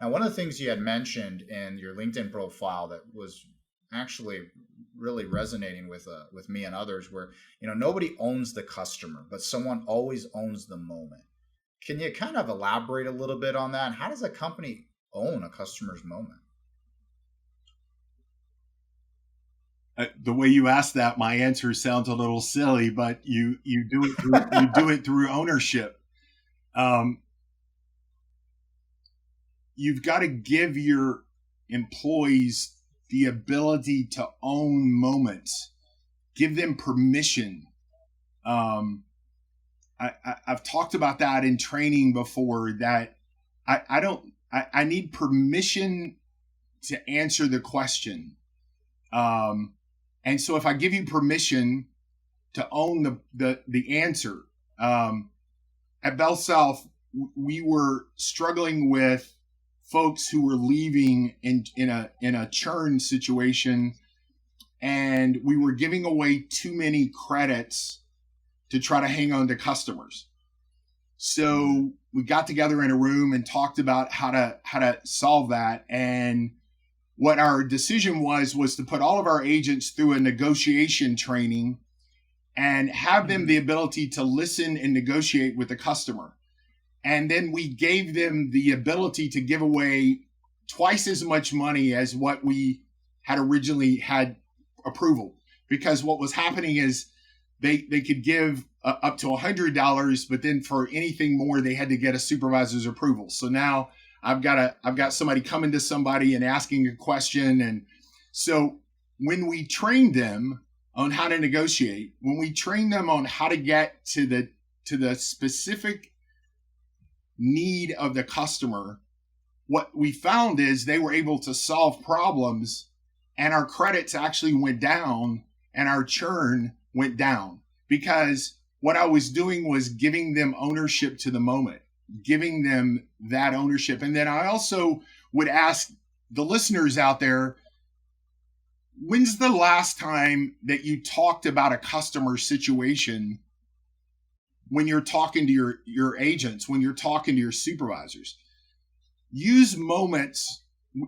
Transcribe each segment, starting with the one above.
Now, one of the things you had mentioned in your LinkedIn profile that was actually really resonating with me and others, where nobody owns the customer, but someone always owns the moment. Can you kind of elaborate a little bit on that? How does a company own a customer's moment? The way you ask that, my answer sounds a little silly, but you do it through, you do it through ownership. You've got to give your employees the ability to own moments. Give them permission. I've talked about that in training before, that I need permission to answer the question. And so if I give you permission to own the answer, at Bell South, we were struggling with folks who were leaving in a churn situation, and we were giving away too many credits to try to hang on to customers. So we got together in a room and talked about how to solve that. And what our decision was to put all of our agents through a negotiation training and have them the ability to listen and negotiate with the customer. And then we gave them the ability to give away twice as much money as what we had originally had approval. Because what was happening is they could give up to $100, but then for anything more, they had to get a supervisor's approval. So now I've got somebody coming to somebody and asking a question. And so when we trained them on how to negotiate, when we trained them on how to get to the specific need of the customer, what we found is they were able to solve problems, and our credits actually went down and our churn went down, because what I was doing was giving them ownership to the moment, giving them that ownership. And then I also would ask the listeners out there, when's the last time that you talked about a customer situation when you're talking to your agents, when you're talking to your supervisors? Use moments.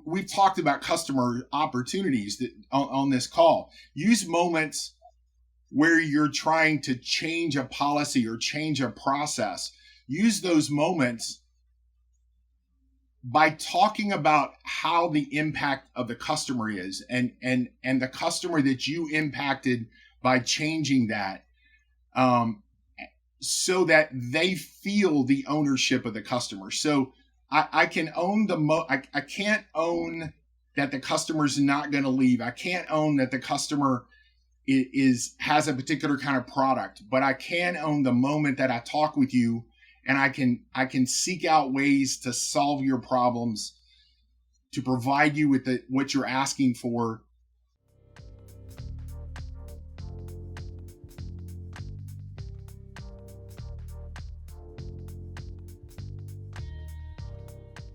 We've talked about customer opportunities on this call. Use moments where you're trying to change a policy or change a process. Use those moments by talking about how the impact of the customer is, and the customer that you impacted by changing that, so that they feel the ownership of the customer. So I can own I can't own that the customer's not going to leave. I can't own that the customer has a particular kind of product, but I can own the moment that I talk with you, and I can seek out ways to solve your problems, to provide you with what you're asking for,